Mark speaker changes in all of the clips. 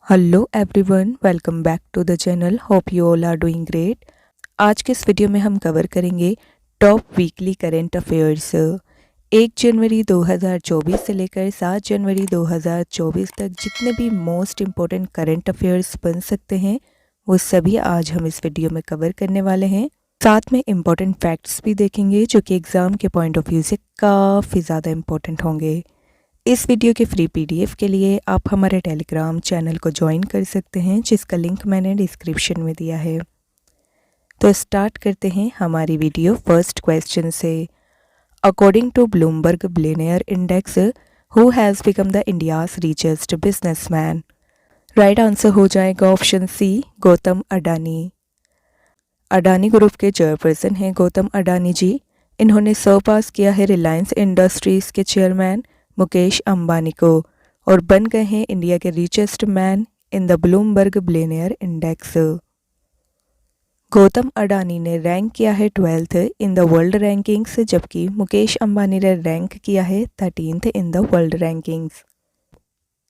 Speaker 1: Hello everyone, welcome back to the channel. Hope you all are doing great. आज के इस video में हम कवर करेंगे टॉप वीकली करंट अफेयर्स 1 जनवरी 2024 से लेकर 7 जनवरी 2024 तक जितने भी मोस्ट इम्पोर्टेंट करंट अफेयर्स बन सकते हैं वो सभी आज हम इस वीडियो में कवर करने वाले हैं। साथ में इम्पोर्टेंट फैक्ट्स भी देखेंगे जो कि एग्ज़ाम के पॉइंट ऑफ व्यू से काफ़ी ज़्यादा इम्पोर्टेंट होंगे। इस वीडियो के फ्री पीडीएफ के लिए आप हमारे टेलीग्राम चैनल को ज्वाइन कर सकते हैं जिसका लिंक मैंने डिस्क्रिप्शन में दिया है। तो स्टार्ट करते हैं हमारी वीडियो फर्स्ट क्वेश्चन से। According to Bloomberg billionaire index, who has become the India's richest businessman? Right answer हो जाएगा option C, Gautam Adani. Adani group के चेयरपर्सन हैं गौतम अडानी जी। इन्होंने सरपास किया है रिलायंस इंडस्ट्रीज़ के चेयरमैन मुकेश अंबानी को और बन गए हैं इंडिया के richest man in the Bloomberg billionaire index. Gautam Adani ने रैंक किया है 12th in the world rankings, जबकि मुकेश अंबानी ने रैंक किया है 13th in the world rankings.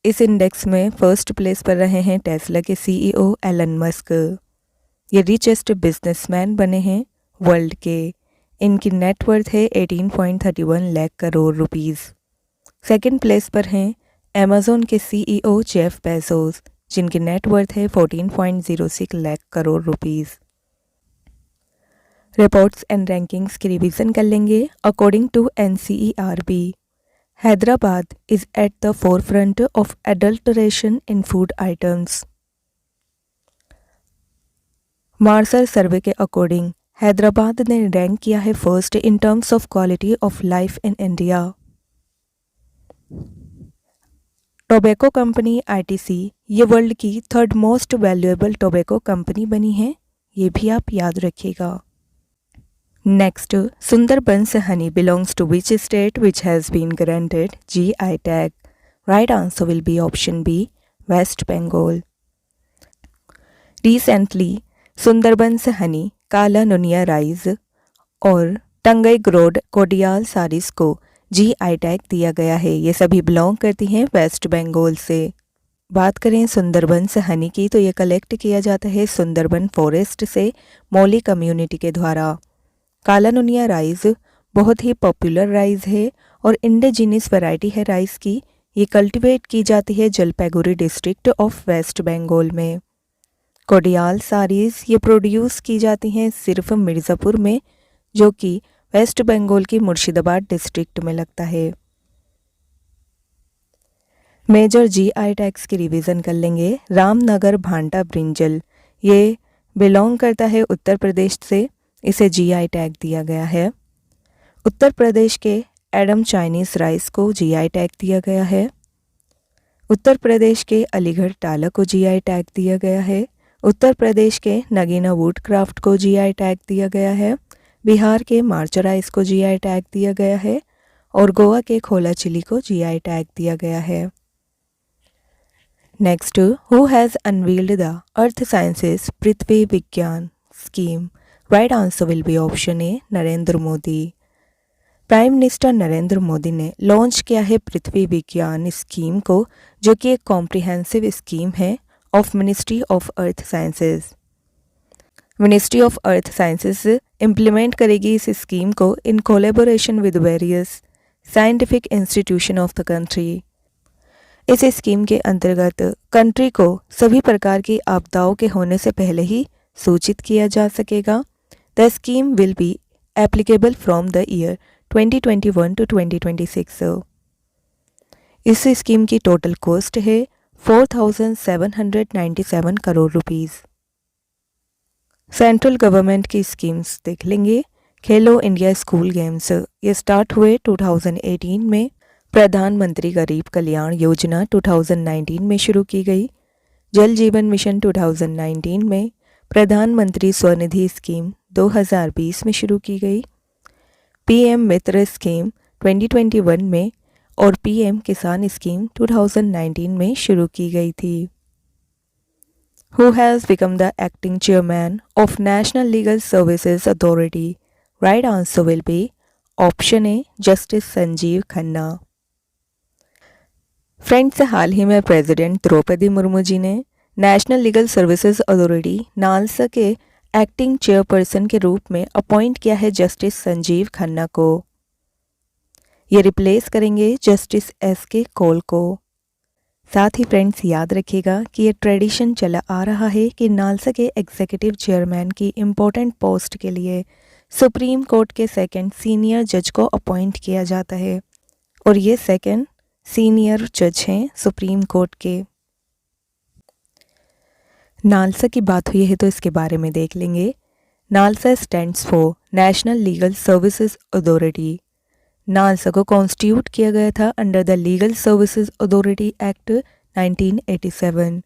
Speaker 1: इस इंडेक्स में फर्स्ट प्लेस पर रहे हैं टेस्ला के सीईओ एलन मस्क। ये रिचेस्ट बिजनेसमैन बने हैं वर्ल्ड के। इनकी नेटवर्थ है 18.31 lakh crore rupees. Second place पर हैं अमेज़ॉन के सीईओ जेफ बेजोस, जिनकी नेटवर्थ है 14.06 lakh crore rupees. Reports and rankings की रिवीजन कर लेंगे। According to NCERB, Hyderabad is at the forefront of adulteration in food items. Marshall survey के अकॉर्डिंग हैदराबाद ने रैंक किया है first in terms of quality of life in India. Tobacco company ITC ये world की third most valuable tobacco company बनी है, ये भी आप याद रखिएगा। Next, Sundarbans honey belongs to which state which has been granted GI tag? Right answer will be option B, west Bengal. Recently Sundarbans honey, Kala Nuniya rice और टंगई ग्रोड कोडियाल सारीस को जीआई टैग दिया गया है। ये सभी बिलोंग करती हैं वेस्ट बंगाल से। बात करें सुंदरबंस हनी की तो ये कलेक्ट किया जाता है सुंदरबन फॉरेस्ट से मौली कम्युनिटी के द्वारा। काला नुनिया राइस बहुत ही पॉपुलर राइस है और इंडिजिनस वैरायटी है राइस की। ये कल्टीवेट की जाती है Jalpaiguri district of west Bengal में। कोडियाल सारीज ये प्रोड्यूस की जाती हैं सिर्फ मिर्ज़ापुर में, जो कि वेस्ट बंगाल की मुर्शिदाबाद डिस्ट्रिक्ट में लगता है। मेजर जीआई टैग्स की रिवीजन कर लेंगे। रामनगर भांटा ब्रिंजल ये बिलोंग करता है उत्तर प्रदेश से, इसे जीआई टैग दिया गया है। उत्तर प्रदेश के एडम चाइनीज राइस को जीआई टैग दिया गया है। उत्तर प्रदेश के अलीगढ़ टाला को जीआई टैग दिया गया है। उत्तर प्रदेश के नगीना वुड क्राफ्ट को जीआई टैग दिया गया है। बिहार के मार्च राइस को जीआई टैग दिया गया है और गोवा के खोला चिली को जीआई टैग दिया गया है। Next, who has unveiled the earth sciences Prithvi Vigyan scheme? Right answer will be option A, Narendra Modi. Prime minister Narendra Modi ने लॉन्च किया है पृथ्वी विज्ञान स्कीम को, जो कि एक कॉम्प्रिहेंसिव स्कीम है of ministry of earth sciences. Ministry of earth sciences implement करेगी इस स्कीम को in collaboration with various scientific institution of the country. इस स्कीम के अंतर्गत कंट्री को सभी प्रकार की आपदाओं के होने से पहले ही सूचित किया जा सकेगा। The scheme will be applicable from the year 2021 to 2026। इस स्कीम की टोटल कॉस्ट है 4,797 करोड़ रुपीज़। सेंट्रल गवर्नमेंट की स्कीम्स देख लेंगे। खेलो इंडिया स्कूल गेम्स ये स्टार्ट हुए 2018 में। प्रधानमंत्री गरीब कल्याण योजना 2019 में शुरू की गई। जल जीवन मिशन 2019 में। प्रधानमंत्री स्वनिधि स्कीम 2020 में शुरू की गई। पीएम मित्र स्कीम 2021 में और पीएम किसान स्कीम 2019 में शुरू की गई थी। Who has become the acting chairman of National Legal Services Authority? Right answer will be option A, Justice Sanjeev Khanna. Friends, हाल ही में प्रेसिडेंट द्रौपदी मुर्मू जी ने national legal services authority NALSA के एक्टिंग चेयरपर्सन के रूप में अपॉइंट किया है जस्टिस संजीव खन्ना को। ये रिप्लेस करेंगे जस्टिस एस के कौल को। साथ ही फ्रेंड्स, याद रखिएगा कि ये ट्रेडिशन चला आ रहा है कि नालसा के एग्जीक्यूटिव चेयरमैन की इम्पोर्टेंट पोस्ट के लिए सुप्रीम कोर्ट के सेकंड सीनियर जज को अपॉइंट किया जाता है और ये सेकंड सीनियर जज हैं सुप्रीम कोर्ट के। नालसा की बात हुई है तो इसके बारे में देख लेंगे। NALSA stands for national legal services authority. NALSA को कॉन्स्टिट्यूट किया गया था under the legal services authority act 1987।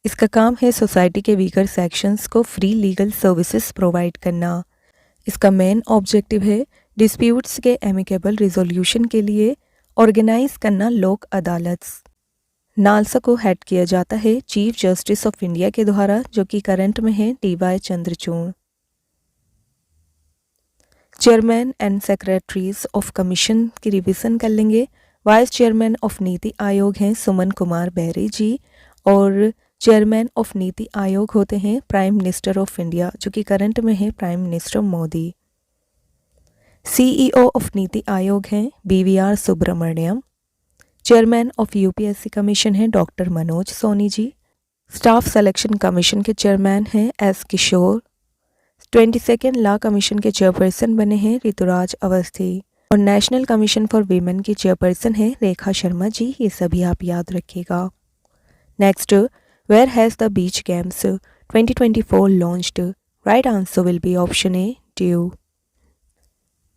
Speaker 1: इसका काम है सोसाइटी के वीकर सेक्शंस को फ्री लीगल सर्विसेज प्रोवाइड करना। इसका मेन ऑब्जेक्टिव है डिस्प्यूट्स के एमिकेबल रिजोल्यूशन के लिए ऑर्गेनाइज करना लोक अदालत। नालसा को हेड किया जाता है चीफ जस्टिस ऑफ इंडिया के द्वारा, जो कि करंट में है DY Chandrachud. Chairman and secretaries of commission की रिवीजन कर लेंगे। वाइस चेयरमैन ऑफ नीति आयोग हैं सुमन कुमार बेरी जी और चेयरमैन ऑफ नीति आयोग होते हैं प्राइम मिनिस्टर ऑफ इंडिया, जो कि करंट में है prime minister Modi. CEO of नीति आयोग हैं BVR Subramanyam. Chairman of UPSC commission हैं doctor Manoj Soni ji. Staff selection commission के चेयरमैन हैं S Kishore. 22nd law commission के चेयरपर्सन बने हैं ऋतुराज अवस्थी और नेशनल कमीशन फॉर वीमेन की चेयरपर्सन है रेखा शर्मा जी। ये सभी आप याद रखिएगा। Next, where has the beach games 2024 launched? Right answer will be option A, due.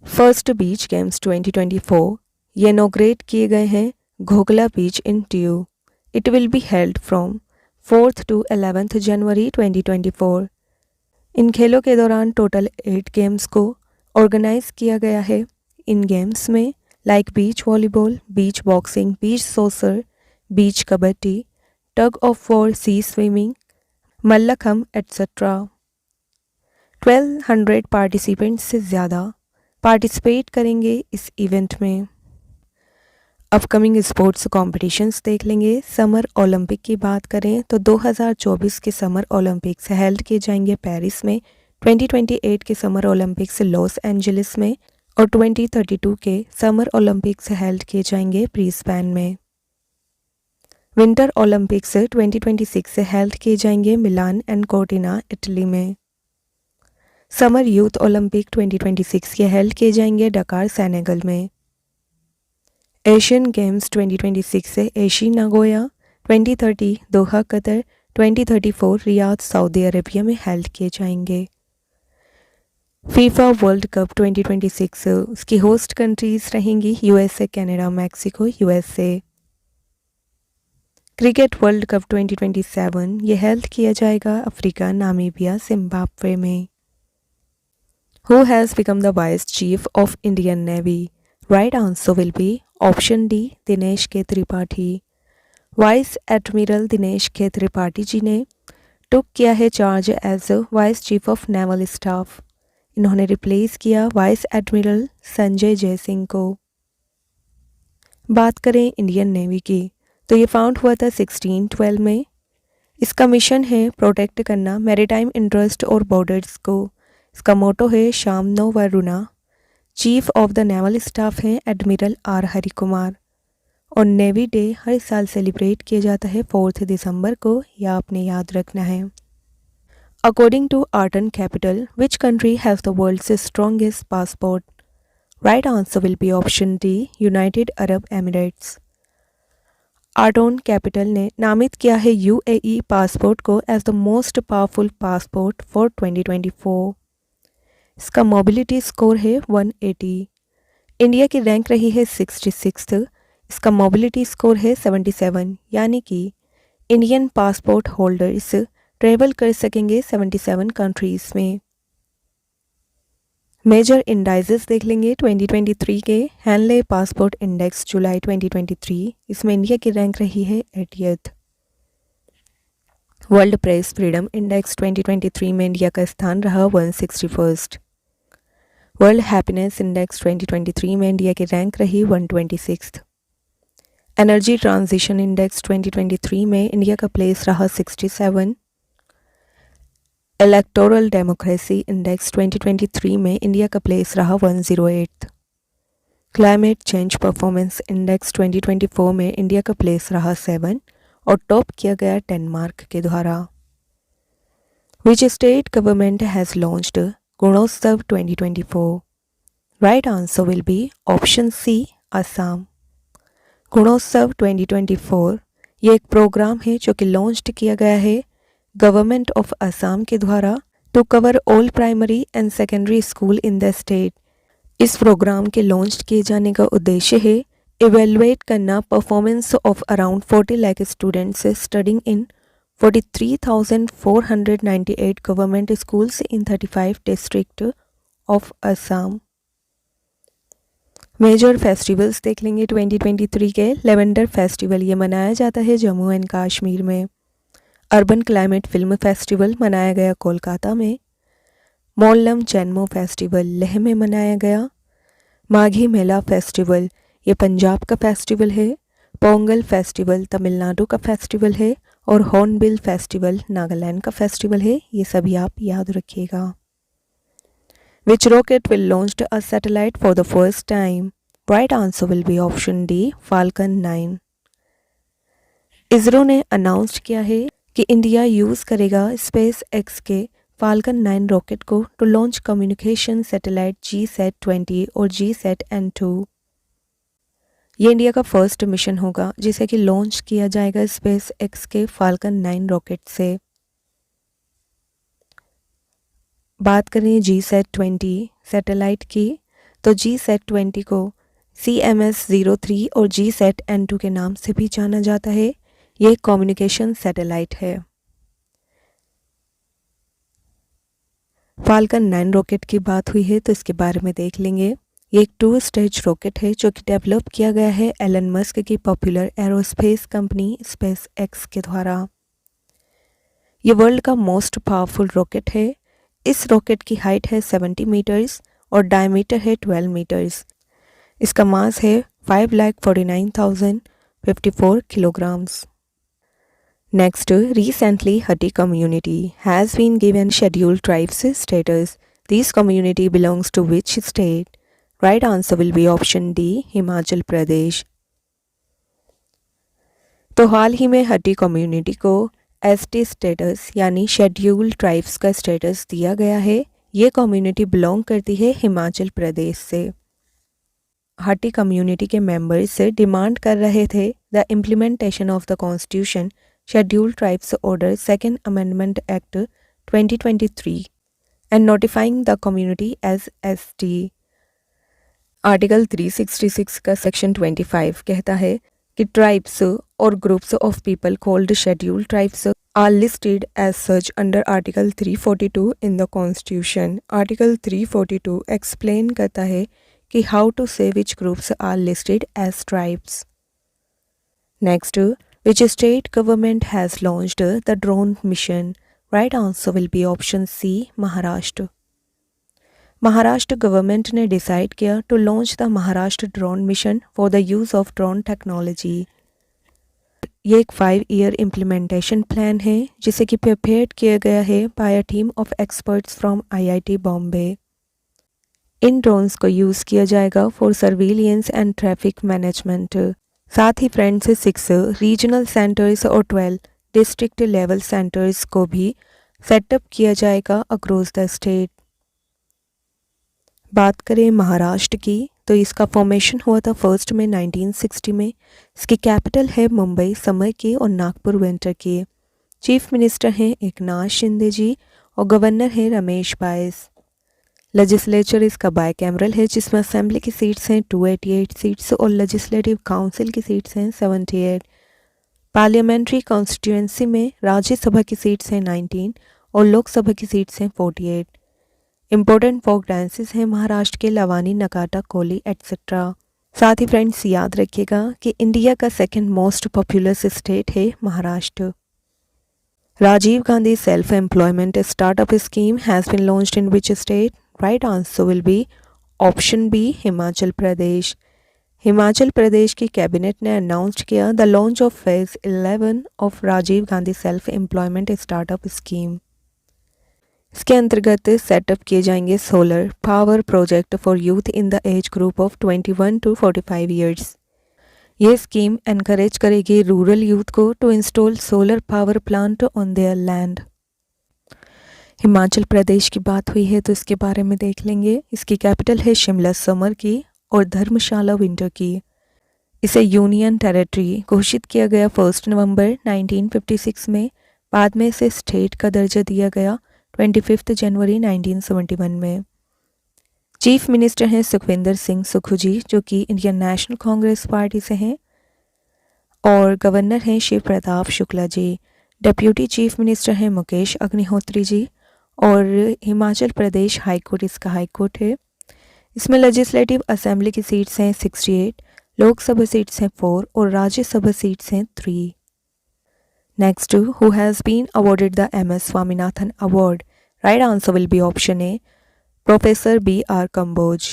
Speaker 1: First beach games 2024 ये इनॉग्रेट किए गए हैं Ghoghla beach in Diu. It will be held from 4th to 11th January 2024। इन खेलों के दौरान टोटल 8 गेम्स को organise किया गया है। इन गेम्स में like beach volleyball, beach boxing, beach soccer, beach kabaddi, tug of war, sea swimming, mallakhamb etcetera. 1200 participants से ज़्यादा पार्टिसिपेट करेंगे इस इवेंट में। अपकमिंग स्पोर्ट्स कॉम्पिटिशन्स देख लेंगे। समर ओलंपिक की बात करें तो 2024 के समर ओलंपिक्स हेल्ड किए जाएंगे पेरिस में, 2028 के समर ओलंपिक्स लॉस एंजलिस में और 2032 के समर ओलंपिक्स हेल्ड किए जाएंगे ब्रिस्बेन में। विंटर ओलंपिक्स 2026 से हेल्ड किए जाएंगे मिलान एंड कोर्टिना इटली में। समर यूथ ओलंपिक 2026 के हेल्ड किए जाएंगे डकार सेनेगल में। एशियन गेम्स 2026 से Aichi Nagoya, 2030 Doha Qatar, 2034 Riyadh Saudi Arabia में हेल्ड किए जाएंगे। फीफा वर्ल्ड कप 2026 उसकी होस्ट कंट्रीज रहेंगी USA, Canada, Mexico, USA। Cricket world cup 2027 ये हेल्ड किया जाएगा अफ्रीका, नामीबिया, जिम्बाब्वे में। Who has become the Vice Chief of Indian Navy? Right answer will be option D, Dinesh के Tripathi. Vice admiral Dinesh के त्रिपाठी जी ने took किया है charge as vice chief of naval staff. इन्होंने रिप्लेस किया वाइस एडमिरल संजय जयसिंह को। बात करें इंडियन नेवी की तो ये फाउंड हुआ था 1612 में। इसका मिशन है प्रोटेक्ट करना मैरीटाइम इंटरेस्ट और बॉर्डर्स को। इसका मोटो है शाम नो वरुणा। Chief of the naval staff हैं एडमिरल R हरि कुमार और नेवी डे हर साल सेलिब्रेट किया जाता है 4 दिसंबर को, यह आपने याद रखना है। According to Arton Capital which country has the world's strongest passport? Right answer will be option D, United Arab Emirates. Arton Capital ने नामित किया है UAE पासपोर्ट को as the most powerful passport for 2024। इसका मोबिलिटी स्कोर है 180। India की rank रही है 66th। इसका मोबिलिटी स्कोर है 77, यानी कि इंडियन पासपोर्ट होल्डर्स ट्रेवल कर सकेंगे 77 कंट्रीज़ में। मेजर इंडाइसेस देख लेंगे 2023 के। हैनले पासपोर्ट इंडेक्स जुलाई 2023, इसमें इंडिया की रैंक रही है 80th। World press freedom index 2023 में इंडिया का स्थान रहा 161st। वर्ल्ड हैप्पीनेस इंडेक्स 2023 में इंडिया की रैंक रही 126th। एनर्जी ट्रांजिशन इंडेक्स 2023 में इंडिया का प्लेस रहा 67। इलेक्टोरल डेमोक्रेसी इंडेक्स 2023 में इंडिया का प्लेस रहा 108। क्लाइमेट चेंज परफॉर्मेंस इंडेक्स 2024 में इंडिया का प्लेस रहा 7 और टॉप किया गया डेनमार्क के द्वारा। Which state government has launched Gunotsav 2024? Right answer will be option C, Assam. Gunotsav 2024 ये एक प्रोग्राम है जो कि लॉन्च किया गया है गवर्नमेंट ऑफ असम के द्वारा to cover all primary and secondary school in the state. इस प्रोग्राम के लॉन्च किए जाने का उद्देश्य है इवेलुएट करना performance of around 40 lakh students studying in 43,498 government schools in 35 district of Assam. Major festivals देख लेंगे 2023 के। लेवेंडर फेस्टिवल ये मनाया जाता है जम्मू एंड कश्मीर में। अर्बन क्लाइमेट फिल्म फेस्टिवल मनाया गया कोलकाता में। मोल्लम जन्मो फेस्टिवल लेह में मनाया गया। माघी मेला फेस्टिवल ये पंजाब का फेस्टिवल है। पोंगल फेस्टिवल तमिलनाडु का फेस्टिवल है और हॉर्नबिल फेस्टिवल नागालैंड का फेस्टिवल है। ये सभी आप याद रखिएगा। Which rocket will launched a satellite for the first time? Right answer will be option D, Falcon 9. ISRO ने अनाउंस किया है कि इंडिया यूज़ करेगा स्पेस एक्स के फाल्कन 9 रॉकेट को to launch communication satellite GSAT-20 और GSAT-N2। ये इंडिया का फर्स्ट मिशन होगा जिसे कि लॉन्च किया जाएगा स्पेस एक्स के फाल्कन 9 रॉकेट से। बात करें GSAT-20 सैटेलाइट की तो GSAT-20 को CMS-03 और GSAT-N2 के नाम से भी जाना जाता है। ये कम्युनिकेशन सैटेलाइट है। फाल्कन 9 रॉकेट की बात हुई है तो इसके बारे में देख लेंगे। ये एक 2 स्टेज रॉकेट है जो कि डेवलप किया गया है एलन मस्क की popular aerospace company space x के द्वारा। ये वर्ल्ड का मोस्ट पावरफुल रॉकेट है। इस रॉकेट की हाइट है 70 मीटर्स और डायमीटर है 12 मीटर्स। इसका मास है 5,49,054 kilograms. Next, recently Hatti community has been given scheduled tribes status. This community belongs to which state? Right answer will be option D, Himachal Pradesh. तो हाल ही में हट्टी कम्युनिटी को एसटी स्टेटस यानी शेड्यूल्ड ट्राइब्स का स्टेटस दिया गया है। ये कम्युनिटी बिलोंग करती है हिमाचल प्रदेश से। हट्टी कम्युनिटी के मेंबर्स से डिमांड कर रहे थे the implementation of the constitution scheduled tribes order second amendment act 2023 and notifying the community as ST. Article 366 का सेक्शन 25 कहता है कि ट्राइब्स और groups of people called scheduled tribes are listed as such under article 342 in the constitution. Article 342 explain करता है कि how to say which groups are listed as tribes. Next, which state government has launched the drone mission? Right answer will be option C, Maharashtra. Maharashtra government ने decide किया to launch the Maharashtra drone mission for the use of drone technology. ये एक 5 year implementation plan है जिसे कि prepared किया गया है by a team of experts from IIT Bombay. इन ड्रोन्स को यूज़ किया जाएगा for surveillance and traffic management. साथ ही फ्रेंड्स 6 रीजनल सेंटर्स और 12 डिस्ट्रिक्ट लेवल सेंटर्स को भी सेटअप किया जाएगा अक्रॉस द स्टेट। बात करें महाराष्ट्र की तो इसका फॉर्मेशन हुआ था फर्स्ट में 1960 में। इसकी कैपिटल है मुंबई समर की और नागपुर विंटर की। चीफ मिनिस्टर हैं एकनाथ शिंदे जी और गवर्नर हैं रमेश बाइस। लेजिस्लेचर इसका बायकैमरल है जिसमें असेंबली की सीट्स हैं 288 सीट्स और लेजिस्लेटिव काउंसिल की सीट्स हैं 78। पार्लियामेंट्री कॉन्स्टिट्यूएंसी में राज्यसभा की सीट्स हैं 19 और लोकसभा की सीट्स हैं 48। इम्पोर्टेंट फोक डांसेस हैं महाराष्ट्र के लवानी, नगाटा, कोली एट्सेट्रा। साथ ही फ्रेंड्स याद रखिएगा कि इंडिया का सेकंड मोस्ट पॉपुलस स्टेट है Maharashtra. Rajiv Gandhi self employment startup scheme has been launched in which state? Right answer will be option B, Himachal Pradesh. Himachal Pradesh की कैबिनेट ने अनाउंस किया the launch of phase 11 of Rajiv Gandhi self employment startup scheme. इसके अंतर्गत set up किए जाएंगे solar power project for youth in the age group of 21 to 45 years. ये scheme encourage करेगी rural youth को to install solar power plant on their land. Himachal Pradesh की बात हुई है तो इसके बारे में देख लेंगे। इसकी कैपिटल है शिमला समर की और धर्मशाला विंटर की। इसे यूनियन टेरिटरी घोषित किया गया 1 नवंबर 1956 में। बाद में इसे स्टेट का दर्जा दिया गया 25 जनवरी 1971 में। चीफ मिनिस्टर हैं सुखविंदर सिंह सुक्खू जी, जो कि इंडियन नेशनल कांग्रेस पार्टी से हैं, और गवर्नर हैं Shiv Pratap Shukla ji. Deputy chief minister हैं मुकेश अग्निहोत्री जी, और हिमाचल प्रदेश हाई कोर्ट इसका हाई कोर्ट है। इसमें लेजिस्लेटिव असेंबली की सीट्स हैं 68, लोकसभा सीट्स हैं 4 और राज्यसभा सीट्स हैं 3। Next, who has been awarded the MS Swaminathan award? Right answer will be option A, professor BR Kamboj.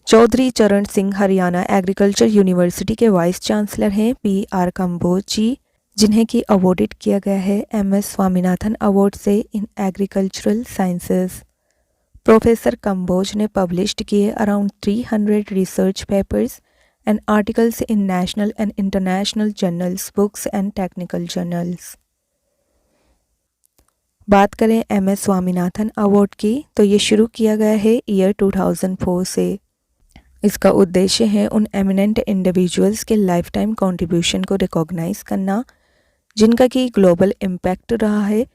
Speaker 1: Chaudhary Charan Singh Haryana agriculture university के वाइस चांसलर हैं BR कंबोज जी, जिन्हें कि अवॉर्डेड किया गया है MS स्वामीनाथन अवार्ड से in agricultural sciences. Professor Kamboj ने पब्लिश्ड किए around 300 research papers and articles in national and international journals, books and technical journals. बात करें MS स्वामीनाथन अवार्ड की तो ये शुरू किया गया है ईयर 2004 से। इसका उद्देश्य है उन एमिनेंट इंडिविजुअल्स के लाइफ टाइम कॉन्ट्रीब्यूशन को रिकॉग्नाइज करना जिनका कि ग्लोबल इम्पैक्ट रहा है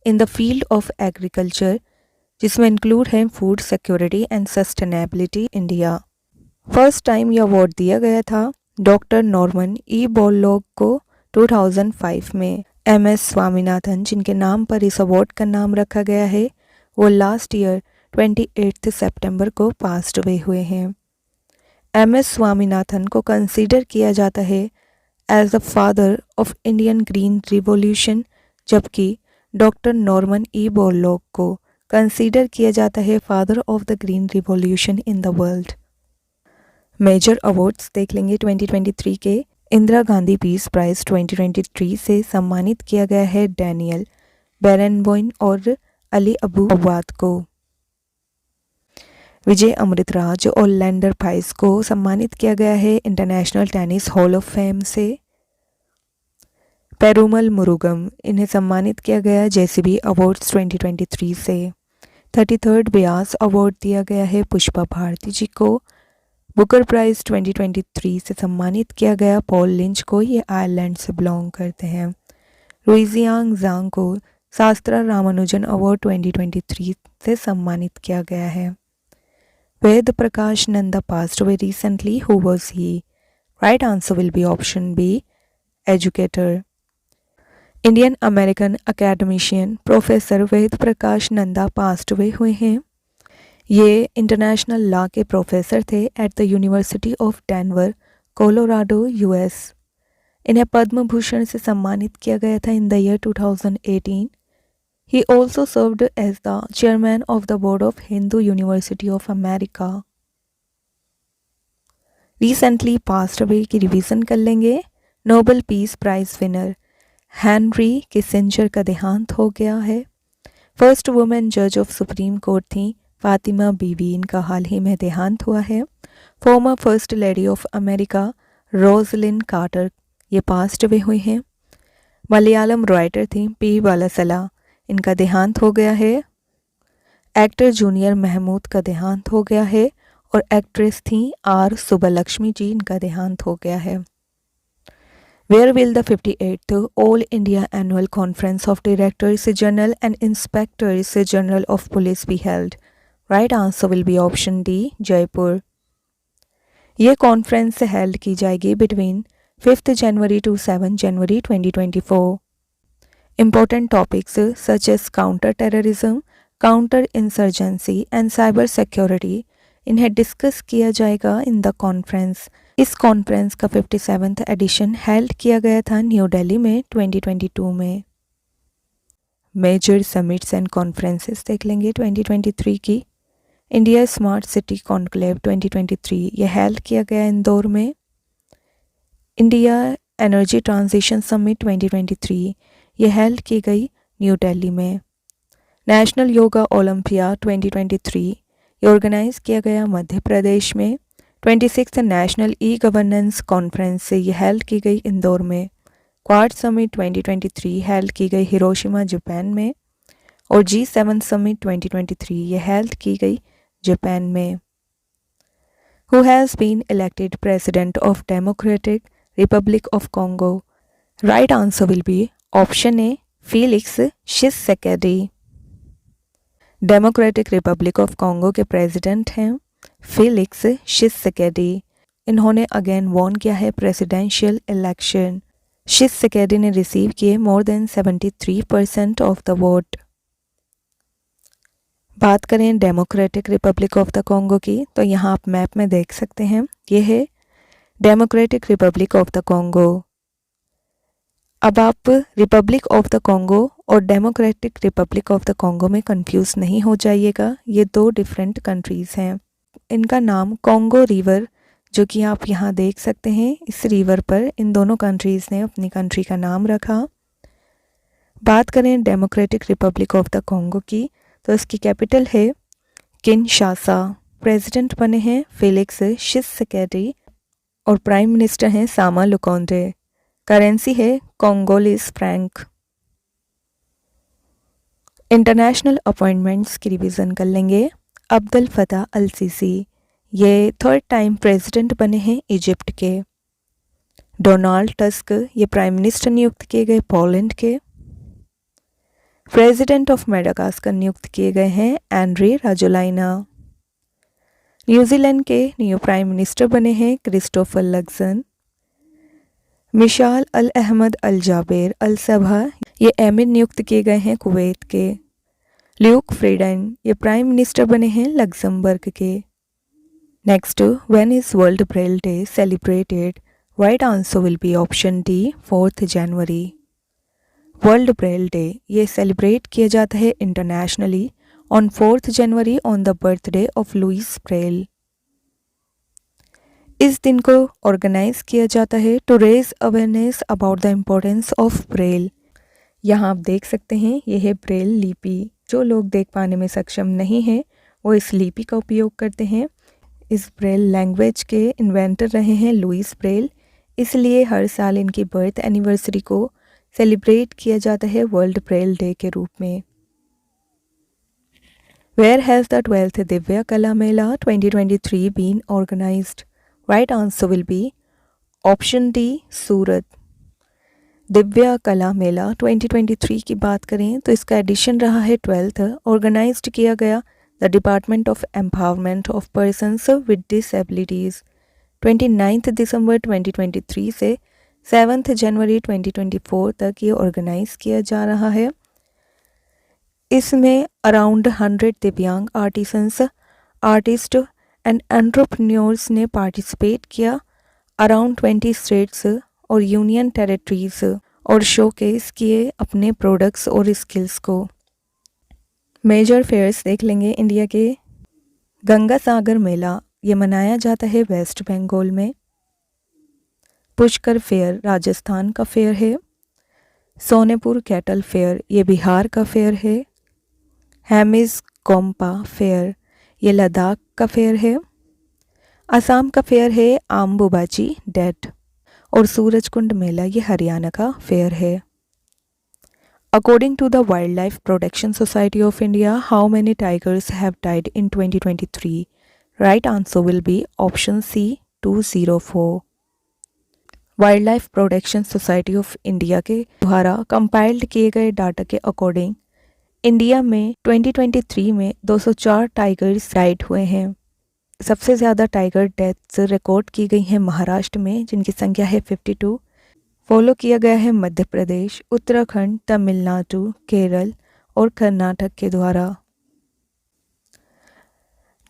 Speaker 1: in the field of agriculture, जिसमें इंक्लूड है food security and sustainability India. First time ये अवार्ड दिया गया था डॉक्टर नॉर्मन E. बोरलॉग को 2005 में। MS स्वामीनाथन, जिनके नाम पर इस अवार्ड का नाम रखा गया है, वो लास्ट ईयर 28 सितंबर को पास्ट अवे हुए हैं। MS स्वामीनाथन को कंसीडर किया जाता है as the father of Indian green revolution, जबकि डॉक्टर नॉर्मन E. बोरलॉग को कंसीडर किया जाता है father of the green revolution in the world. Major awards देख लेंगे 2023 के। इंदिरा गांधी पीस प्राइज 2023 से सम्मानित किया गया है डैनियल बेरेनबॉइन और अली अबू अवाद को। विजय अमृतराज और लैंडर प्राइज को सम्मानित किया गया है international tennis hall of fame से। पेरुमल मुरुगम, इन्हें सम्मानित किया गया JCB अवार्ड्स 2023 से। 33rd व्यास अवार्ड दिया गया है पुष्पा भारती जी को। बुकर प्राइज 2023 से सम्मानित किया गया पॉल लिंच को, ये आयरलैंड से बिलोंग करते हैं। रुइजियांग जांग को शास्त्रा रामानुजन अवार्ड 2023 से सम्मानित किया गया है। Ved Prakash Nanda passed away recently, who was he? Right answer will be option B, educator. Indian American academician professor Ved Prakash Nanda passed away हुए हैं। ये इंटरनेशनल लॉ के प्रोफेसर थे at the university of Denver, Colorado, US। इन्हें पद्म भूषण से सम्मानित किया गया था in the year 2018। He also served as the chairman of the board of Hindu university of America. Recently passed away की रिवीजन कर लेंगे। Nobel peace prize winner Henry Kissinger का देहांत हो गया है। फर्स्ट वुमेन जज ऑफ सुप्रीम कोर्ट थी फातिमा बीवी, इनका हाल ही में देहांत हुआ है। Former first lady of America Rosalynn Carter, ये पास्ट अवे हुई हैं। मलयालम राइटर थी P. वालासला, इनका देहांत हो गया है। एक्टर जूनियर महमूद का देहांत हो गया है, और एक्ट्रेस थी R. सुब्बलक्ष्मी जी, इनका देहांत हो गया है। Where will the 58th All India Annual Conference of Directors General and Inspectors General of Police be held? Right answer will be option D, Jaipur. ये कॉन्फ्रेंस हेल्ड की जाएगी between 5 January to 7 January 2024। Important topics such as counter terrorism, counter insurgency and cyber security, इन्हें discuss किया जाएगा in the conference. इस conference का 57th addition held किया गया था न्यू दिल्ली में 2022 में। मेजर समिट्स एंड कॉन्फ्रेंसेस देख लेंगे 2023 की। इंडिया स्मार्ट सिटी कॉन्क्लेव 2023 ये हेल्ड किया गया इंदौर में। इंडिया एनर्जी ट्रांजिशन समिट 2023 ये हेल्ड की गई न्यू दिल्ली में। नेशनल योगा ओलंपिया 2023 ये ऑर्गेनाइज किया गया मध्य प्रदेश में। 26th national e governance conference से ये हेल्ड की गई इंदौर में। क्वाड समिट 2023 हेल्ड की गई हिरोशिमा जापान में। और G7 समिट 2023 ये हेल्ड की गई जापान में। Who has been elected president of Democratic Republic of Congo? Right answer will be option A, Felix Tshisekedi। Democratic Republic of Congo के president हैं फेलिक्स शिसेकेडी। इन्होंने अगेन वॉन किया है प्रेसिडेंशियल इलेक्शन। शिसेकेडी ने रिसीव किए more than 73% of the vote. बात करें democratic Republic of the Congo की, तो यहाँ आप मैप में देख सकते हैं, ये है democratic Republic of the Congo. अब आप रिपब्लिक ऑफ द कॉन्गो और democratic Republic of the Congo में कंफ्यूज नहीं हो जाइएगा, ये दो डिफरेंट कंट्रीज़ हैं। इनका नाम कॉन्गो रिवर, जो कि आप यहाँ देख सकते हैं, इस रिवर पर इन दोनों कंट्रीज़ ने अपनी कंट्री का नाम रखा। बात करें democratic Republic of the Congo की, तो इसकी कैपिटल है किनशासा। प्रेसिडेंट बने हैं फेलिक्स शिसेकेडी और प्राइम मिनिस्टर हैं सामा लुकोंडे। करेंसी है कॉन्गोलीज फ्रैंक। इंटरनेशनल अपॉइंटमेंट्स की रिवीजन कर लेंगे। अब्दुल फतह अल सीसी ये 3rd टाइम प्रेसिडेंट बने हैं इजिप्ट के। डोनाल्ड टस्क ये प्राइम मिनिस्टर नियुक्त किए गए पोलैंड के। प्रेसिडेंट ऑफ मेडागास्कर नियुक्त किए गए हैं एंड्रे राजोलाइना। न्यूजीलैंड के न्यू प्राइम मिनिस्टर बने हैं क्रिस्टोफर लक्सन। मिशाल अल अहमद अल जाबेर अल सबा ये एमिर नियुक्त किए गए हैं कुवैत के। ल्यूक फ्रीडन ये प्राइम मिनिस्टर बने हैं लग्जमबर्ग के। Next, when is world Braille day celebrated? Right answer will be option D 4th January. World Braille day ये सेलिब्रेट किया जाता है internationally on 4th January on the birthday of Louis Braille. इस दिन को ऑर्गेनाइज किया जाता है to raise awareness about the importance of Braille. यहाँ आप देख सकते हैं, ये है ब्रेल लिपि। जो लोग देख पाने में सक्षम नहीं हैं वो इस लिपि का उपयोग करते हैं। इस ब्रेल लैंग्वेज के इन्वेंटर रहे हैं लुइस ब्रेल, इसलिए हर साल इनकी बर्थ एनिवर्सरी को सेलिब्रेट किया जाता है वर्ल्ड ब्रेल डे के रूप में। Where has the 12th Divya Kala Mela 2023 been organised? Right answer will be option D Surat. Divya Kala Mela 2023 की बात करें तो इसका एडिशन रहा है 12th। ऑर्गेनाइज्ड किया गया the department of empowerment of persons with disabilities. 29 दिसंबर 2023 से 7 जनवरी 2024 तक ये ऑर्गेनाइज किया जा रहा है। इसमें अराउंड 100 दिव्यांग आर्टिसंस, आर्टिस्ट एंड एंटरप्रेन्योर्स ने पार्टिसिपेट किया। अराउंड 20 स्टेट्स और यूनियन टेरिटरीज और शोकेस किए अपने प्रोडक्ट्स और स्किल्स को। मेजर फेयर्स देख लेंगे इंडिया के। गंगा सागर मेला ये मनाया जाता है वेस्ट बंगाल में। पुष्कर फेयर राजस्थान का फेयर है। सोनेपुर कैटल फेयर ये बिहार का फेयर है। हेमिज कोम्पा फेयर ये लद्दाख का फेयर है। असम का फेयर है आम्बुबाची डेट। और सूरजकुंड मेला ये हरियाणा का फेयर है। According to the wild life protection society of India, how many tigers have died in 2023? Right answer will be option C 204। Wild life protection society of India के द्वारा compiled किए गए data के according India में 2023 में 204 tigers died हुए हैं। सबसे ज़्यादा टाइगर डेथ्स रिकॉर्ड की गई हैं महाराष्ट्र में, जिनकी संख्या है 52। फॉलो किया गया है मध्य प्रदेश, उत्तराखंड, तमिलनाडु, केरल और कर्नाटक के द्वारा।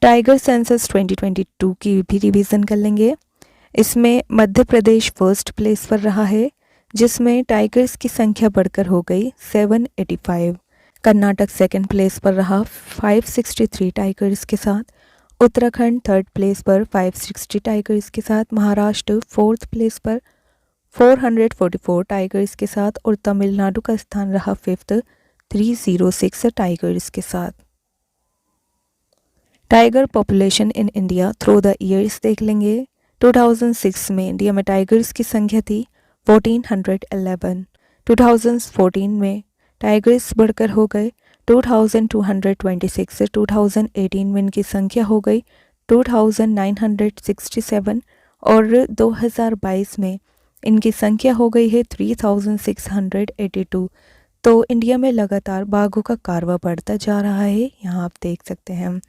Speaker 1: टाइगर सेंसस 2022 की भी रिवीजन कर लेंगे। इसमें मध्य प्रदेश फर्स्ट प्लेस पर रहा है, जिसमें टाइगर्स की संख्या बढ़कर हो गई 785। कर्नाटक सेकंड प्लेस पर रहा 563 टाइगर्स के साथ, उत्तराखंड थर्ड प्लेस पर 560 टाइगर्स के साथ, महाराष्ट्र फोर्थ प्लेस पर 444 टाइगर्स के साथ और तमिलनाडु का स्थान रहा फिफ्थ 306 टाइगर्स के साथ। Tiger population in India through the years देख लेंगे। 2006 में इंडिया में टाइगर्स की संख्या थी 1411। 2014 में टाइगर्स बढ़कर हो गए 2226। 2018 में इनकी संख्या हो गई 2967 और 2022 में इनकी संख्या हो गई है 3682। तो इंडिया में लगातार बाघों का कारवां बढ़ता जा रहा है, यहाँ आप देख सकते हैं।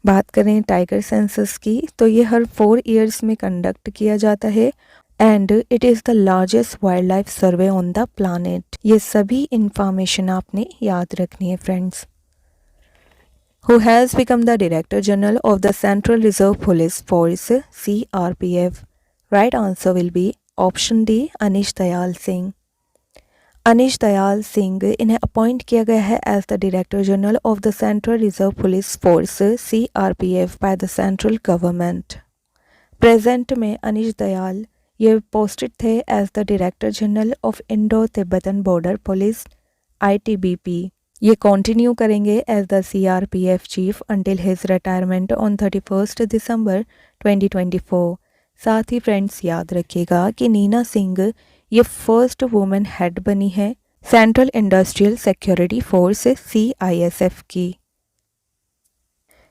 Speaker 1: बात करें टाइगर सेंसस की तो ये हर 4 ईयर्स में कंडक्ट किया जाता है and it is the largest wild life survey on the planet. ये सभी इंफॉर्मेशन आपने याद रखनी है friends. Who has become the Director General of the Central Reserve Police Force CRPF? Right answer will be option D, Anish Dayal Singh. Anish Dayal Singh इन्हें appoint किया गया है as the director general of the central reserve police force CRPF by the central government. Present में अनिश दयाल ये posted थे as the director general of Indo Tibetan border police ITBP। ये continue करेंगे as the CRPF chief until his retirement on 31 December 2024। साथ ही friends याद रखिएगा कि नीना सिंह ये फर्स्ट वुमेन हेड बनी है central industrial security force CISF की।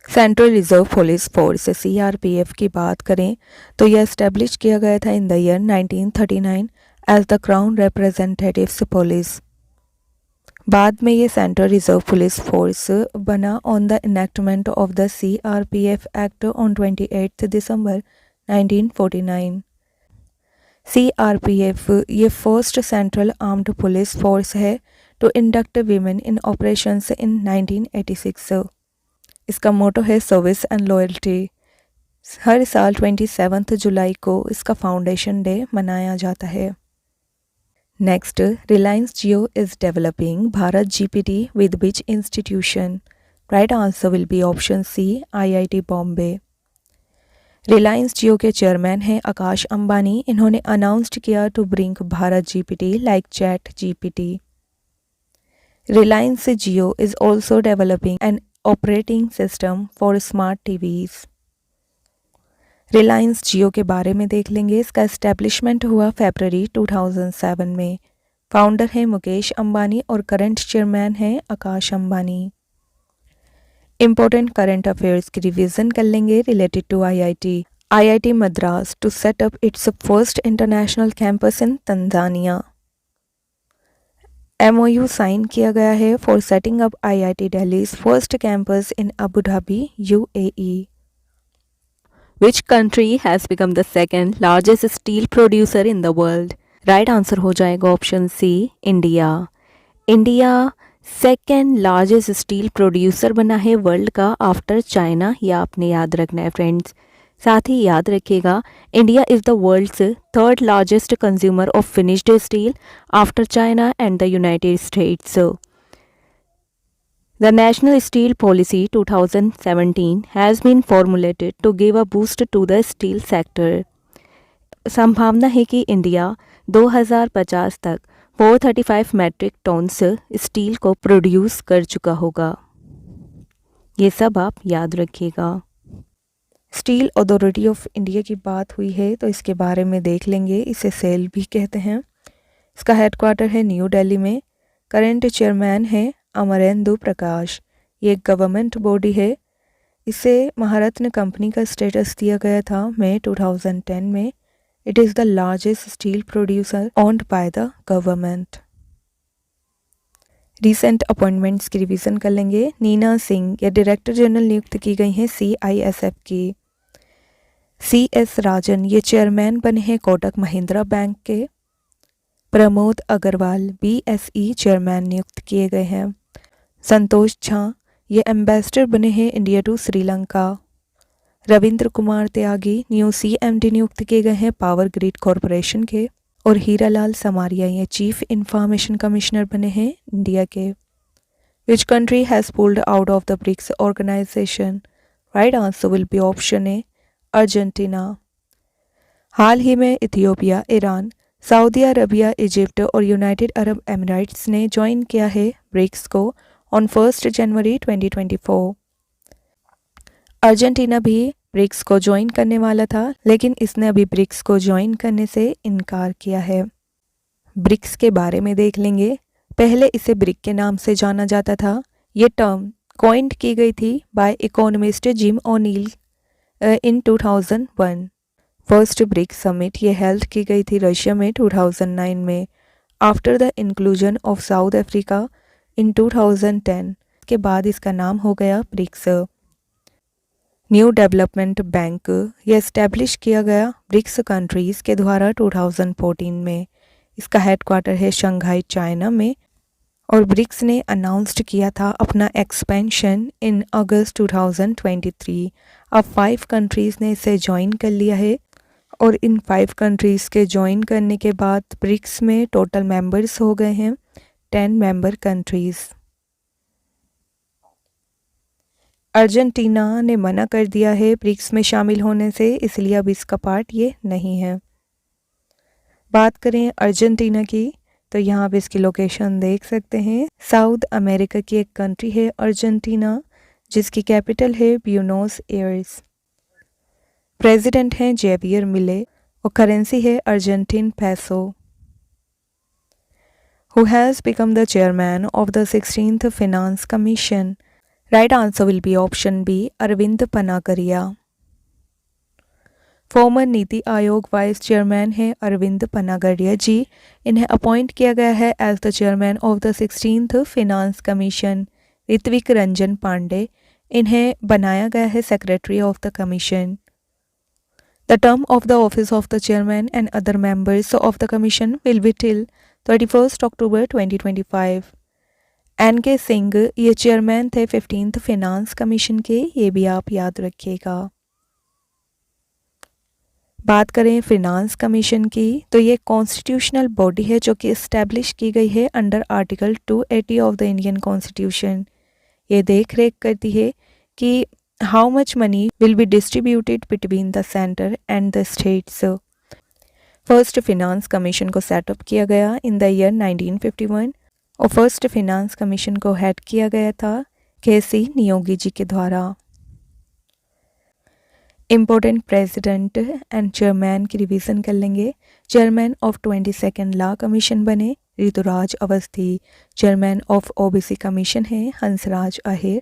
Speaker 1: Central reserve police force CRPF की बात करें तो यह एस्टेब्लिश किया गया था in the year 1939 as the crown representatives police. बाद में ये सेंट्रल रिजर्व पुलिस फोर्स बना on the enactment of the CRPF act on 28 December 1949। CRPF ये first central armed police force है to induct women in operations in 1986। इसका motto है service and loyalty. हर साल 27 जुलाई को इसका फाउंडेशन डे मनाया जाता है। Next, Reliance Jio is developing Bharat GPT with which institution? Right answer will be option C, IIT Bombay. Reliance Jio के चेयरमैन हैं आकाश अंबानी। इन्होंने अनाउंस्ड किया to bring Bharat GPT like chat GPT। Reliance Jio is also developing an operating system for smart TVs। Reliance Jio के बारे में देख लेंगे। इसका एस्टेब्लिशमेंट हुआ फरवरी 2007 में। फाउंडर हैं मुकेश अंबानी और करंट चेयरमैन हैं Akash Ambani. Important current affairs की रिवीजन कर लेंगे related to IIT Madras to set up its first international campus in Tanzania. MOU sign किया गया है for setting up IIT Delhi's first campus in Abu Dhabi UAE। Which country has become the second largest steel producer in the world? Right answer हो जाएगा option C, India. India second largest steel producer बना है world का after China, ये आपने याद रखना है फ्रेंड्स। साथ ही याद रखिएगा India is the world's third largest consumer of finished steel after China and the United States. The National Steel Policy 2017 has been formulated to give a boost to the steel sector. संभावना है कि India 2050 तक 435 matric turns steel को produce कर चुका होगा। ये सब आप याद रखिएगा। स्टील अथॉरिटी ऑफ इंडिया की बात हुई है तो इसके बारे में देख लेंगे। इसे सेल भी कहते हैं। इसका हेडक्वार्टर है न्यू दिल्ली में। करंट चेयरमैन है अमरेंदु प्रकाश। ये एक गवर्नमेंट बॉडी है। इसे महारत्न कंपनी का स्टेटस दिया गया था मई 2010 में। It is the largest steel producer owned by the government. Recent appointments की रिवीजन कर लेंगे। नीना सिंह ये डायरेक्टर जनरल नियुक्त की गई हैं CISF की। CS राजन ये चेयरमैन बने हैं कोटक महिंद्रा बैंक के। प्रमोद अग्रवाल BSE चेयरमैन नियुक्त किए गए हैं। संतोष झा ये एम्बेसडर बने हैं India to Sri Lanka. Ravindra Kumar Tyagi new CMD नियुक्त किए गए हैं पावर ग्रिड कॉरपोरेशन के। और हीरालाल समारिया ये चीफ इंफॉर्मेशन कमिश्नर बने हैं इंडिया के। Which country has pulled out of the BRICS organization? Right answer will be option A, Argentina. हाल ही में Ethiopia, Iran, Saudi Arabia, Egypt और यूनाइटेड अरब एमिरेट्स ने ज्वाइन किया है ब्रिक्स को ऑन 1 जनवरी 2024। अर्जेंटीना भी ब्रिक्स को ज्वाइन करने वाला था, लेकिन इसने अभी ब्रिक्स को ज्वाइन करने से इनकार किया है। ब्रिक्स के बारे में देख लेंगे। पहले इसे ब्रिक के नाम से जाना जाता था। ये टर्म कॉइंड की गई थी बाय इकोनॉमिस्ट जिम ओनील इन 2001। फर्स्ट ब्रिक्स समिट ये हेल्ड की गई थी रशिया में 2009 में after the inclusion of south Africa in 2010। के बाद इसका नाम हो गया ब्रिक्स। न्यू डेवलपमेंट बैंक ये एस्टेब्लिश किया गया ब्रिक्स कंट्रीज़ के द्वारा 2014 में। इसका हेडक्वार्टर है शंघाई, चाइना में। और ब्रिक्स ने अनाउंस्ड किया था अपना एक्सपेंशन इन अगस्त 2023। अब 5 कंट्रीज़ ने इसे ज्वाइन कर लिया है और इन 5 कंट्रीज़ के ज्वाइन करने के बाद ब्रिक्स में टोटल मेंबर्स हो गए हैं 10 मेंबर कंट्रीज़। अर्जेंटीना ने मना कर दिया है ब्रिक्स में शामिल होने से, इसलिए अब इसका पार्ट ये नहीं है। बात करें अर्जेंटीना की तो यहाँ पे इसकी लोकेशन देख सकते हैं। साउथ अमेरिका की एक कंट्री है अर्जेंटीना, जिसकी कैपिटल है ब्यूनोस एयर्स। प्रेसिडेंट हैं जेवियर मिले और करेंसी है Argentine peso. Who has become the chairman of the 16th Finance Commission? Right answer will be option B, Arvind Panagariya. Former NITI Aayog vice chairman है अरविंद पनागरिया जी। इन्हें अपॉइंट किया गया है as the chairman of the 16th finance commission Ritvik Ranjan Pandey. इन्हें बनाया गया है secretary of the commission. The term of the office of the chairman and other members of the commission will be till 31 October 2025। N K. Singh ये chairman थे 15th finance commission के, ये भी आप याद रखिएगा। बात करें फिनांस कमीशन की तो ये कॉन्स्टिट्यूशनल बॉडी है जो कि इस्टेब्लिश की गई है under article 280 of the Indian constitution. ये देख रेख करती है कि how much money will be distributed between the centre and the states. First finance commission को सेटअप किया गया इन द ईयर 1951 और फर्स्ट फिनांस कमीशन को हेड किया गया था के.सी. नियोगी जी के द्वारा। इम्पोर्टेंट प्रेसिडेंट एंड चेयरमैन की रिवीजन कर लेंगे। Chairman of 22nd law commission बने Rituraj Awasthi. Chairman of OBC commission है Hansraj Ahir.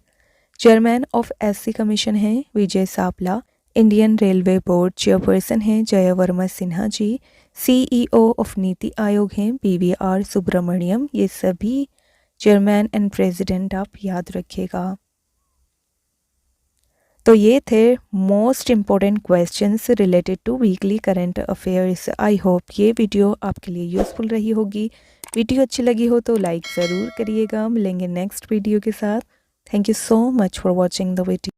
Speaker 1: Chairman of SC commission है Vijay Sampla. Indian railway board chairperson हैं जयवर्मा सिन्हा जी। सीईओ ऑफ नीति आयोग हैं BVR सुब्रमण्यम। ये सभी चेयरमैन एंड प्रेसिडेंट आप याद रखिएगा। तो ये थे most important questions related to weekly current affairs. I hope ये वीडियो आपके लिए यूज़फुल रही होगी। वीडियो अच्छी लगी हो तो लाइक ज़रूर करिएगा। मिलेंगे नेक्स्ट वीडियो के साथ। Thank you so much for watching the video.